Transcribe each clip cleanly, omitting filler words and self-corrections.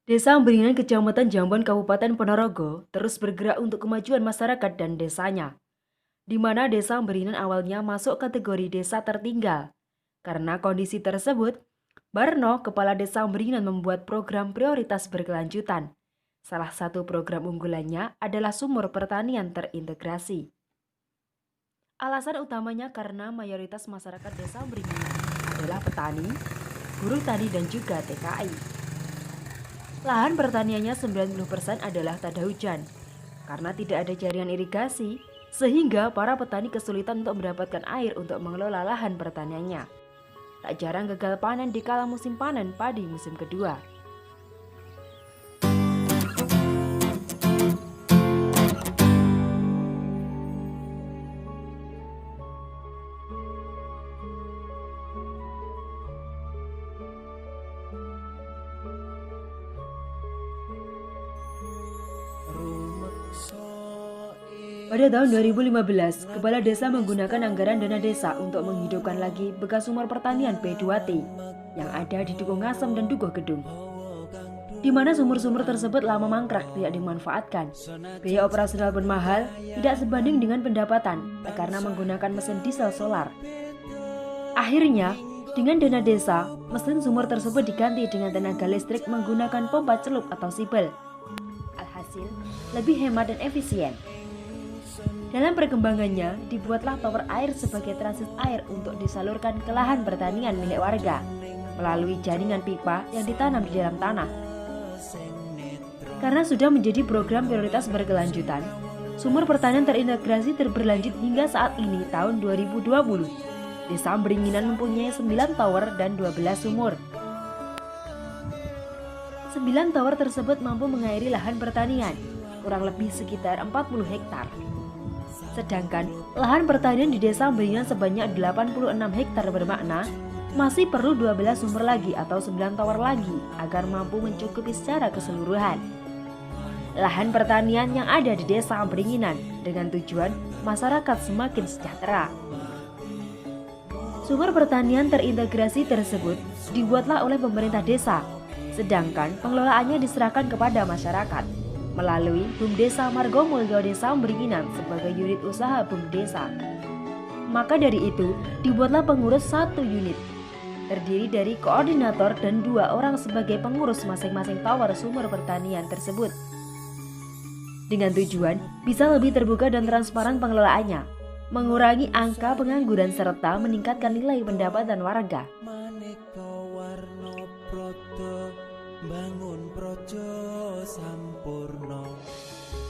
Desa Ambringan Kecamatan Jamban Kabupaten Ponorogo terus bergerak untuk kemajuan masyarakat dan desanya, di mana Desa Ambringan awalnya masuk kategori desa tertinggal. Karena kondisi tersebut, Barno, Kepala Desa Ambringan membuat program prioritas berkelanjutan. Salah satu program unggulannya adalah sumur pertanian terintegrasi. Alasan utamanya karena mayoritas masyarakat Desa Ambringan adalah petani, buruh tani dan juga TKI. Lahan pertaniannya 90% adalah tada hujan. Karena tidak ada jaringan irigasi, sehingga para petani kesulitan untuk mendapatkan air untuk mengelola lahan pertaniannya. Tak jarang gagal panen di kala musim panen padi musim kedua. Pada tahun 2015, Kepala Desa menggunakan anggaran dana desa untuk menghidupkan lagi bekas sumur pertanian P2T yang ada di Dukuh Ngasem dan Dukuh Gedung, di mana sumur-sumur tersebut lama mangkrak tidak dimanfaatkan. Biaya operasional pun mahal, tidak sebanding dengan pendapatan karena menggunakan mesin diesel solar. Akhirnya, dengan dana desa, mesin sumur tersebut diganti dengan tenaga listrik menggunakan pompa celup atau sibel. Alhasil, lebih hemat dan efisien. Dalam perkembangannya, dibuatlah tower air sebagai transit air untuk disalurkan ke lahan pertanian milik warga melalui jaringan pipa yang ditanam di dalam tanah. Karena sudah menjadi program prioritas berkelanjutan, sumur pertanian terintegrasi berlanjut hingga saat ini tahun 2020. Desa Ambringan mempunyai 9 tower dan 12 sumur. 9 tower tersebut mampu mengairi lahan pertanian, kurang lebih sekitar 40 hektar. Sedangkan lahan pertanian di Desa Ambringan sebanyak 86 hektar bermakna masih perlu 12 sumur lagi atau 9 tower lagi agar mampu mencukupi secara keseluruhan lahan pertanian yang ada di Desa Ambringan dengan tujuan masyarakat semakin sejahtera. Sumur pertanian terintegrasi tersebut dibuatlah oleh pemerintah desa, sedangkan pengelolaannya diserahkan kepada masyarakat melalui BUMDesa Margomulyo Desa Ambringan sebagai unit usaha BUMDesa. Maka dari itu, dibuatlah pengurus satu unit, terdiri dari koordinator dan 2 orang sebagai pengurus masing-masing tower sumur pertanian tersebut. Dengan tujuan bisa lebih terbuka dan transparan pengelolaannya, mengurangi angka pengangguran serta meningkatkan nilai pendapatan warga. Bangun projo sampurno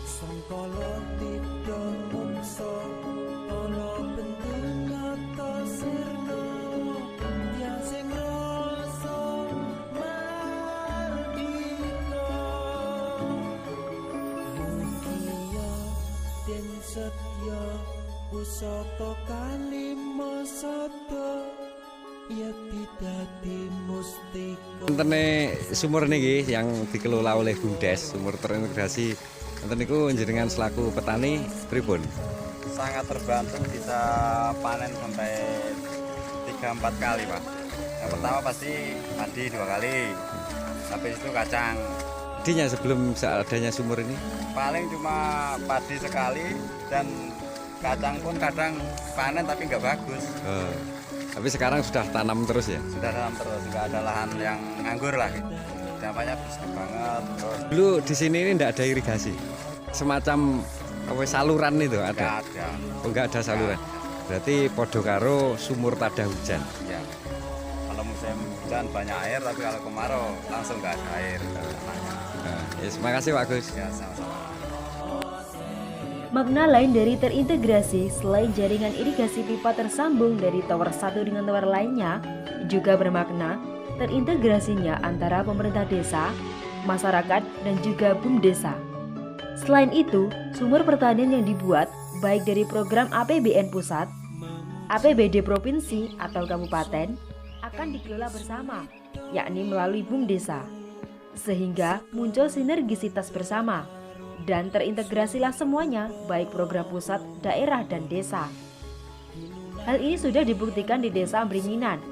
sangkala tidha mungso ana bentuk sirna yang sing rasa mardika mugia den setya pusaka kalima sada Entene sumur niki yang dikelola oleh BUMDes, sumur terintegrasi. Enten niku njenengan selaku petani pripun? Sangat terbantu, bisa panen sampai 3-4 kali, Pak. Yang pertama pasti padi 2 kali. Habis itu kacang. Jadinya sebelum seadanya sumur ini? Paling cuma padi sekali dan kacang pun kadang panen tapi nggak bagus. Tapi sekarang sudah tanam terus ya? Sudah tanam terus, nggak ada lahan yang nganggur lah gitu. Dampaknya besar banget. Terus Dulu di sini ini tidak ada irigasi, semacam saluran itu ada? nggak ada. Oh, nggak ada saluran. Berarti podo karo sumur tada hujan. Ya. Kalau musim hujan banyak air, tapi kalau kemarau langsung nggak ada air. Terima kasih Pak Gus. Ya, sama-sama. Makna lain dari terintegrasi selain jaringan irigasi pipa tersambung dari tower satu dengan tower lainnya, juga bermakna terintegrasinya antara pemerintah desa, masyarakat, dan juga BUMDesa. Selain itu, sumur pertanian yang dibuat baik dari program APBN pusat, APBD provinsi atau kabupaten akan dikelola bersama, yakni melalui BUMDesa, sehingga muncul sinergisitas bersama. Dan terintegrasilah semuanya, baik program pusat, daerah, dan desa. Hal ini sudah dibuktikan di Desa Ambringan.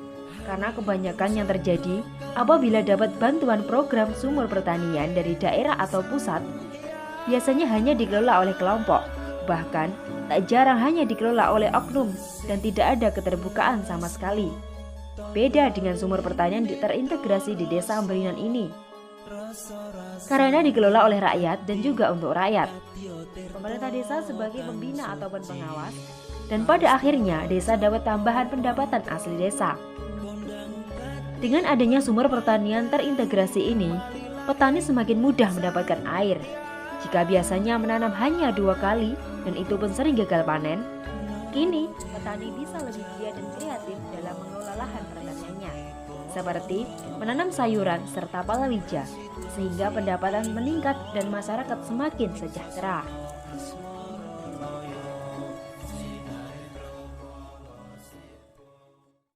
Karena kebanyakan yang terjadi apabila dapat bantuan program sumur pertanian dari daerah atau pusat, biasanya hanya dikelola oleh kelompok, bahkan tak jarang hanya dikelola oleh oknum dan tidak ada keterbukaan sama sekali. Beda dengan sumur pertanian terintegrasi di Desa Amberinan ini, karena dikelola oleh rakyat dan juga untuk rakyat. Pemerintah desa sebagai pembina ataupun pengawas, dan pada akhirnya desa dapat tambahan pendapatan asli desa. Dengan adanya sumur pertanian terintegrasi ini, petani semakin mudah mendapatkan air. Jika biasanya menanam hanya 2 kali dan itu pun sering gagal panen, kini petani bisa lebih giat dan kreatif dalam mengelola lahan pertaniannya, seperti menanam sayuran serta palawija, sehingga pendapatan meningkat dan masyarakat semakin sejahtera.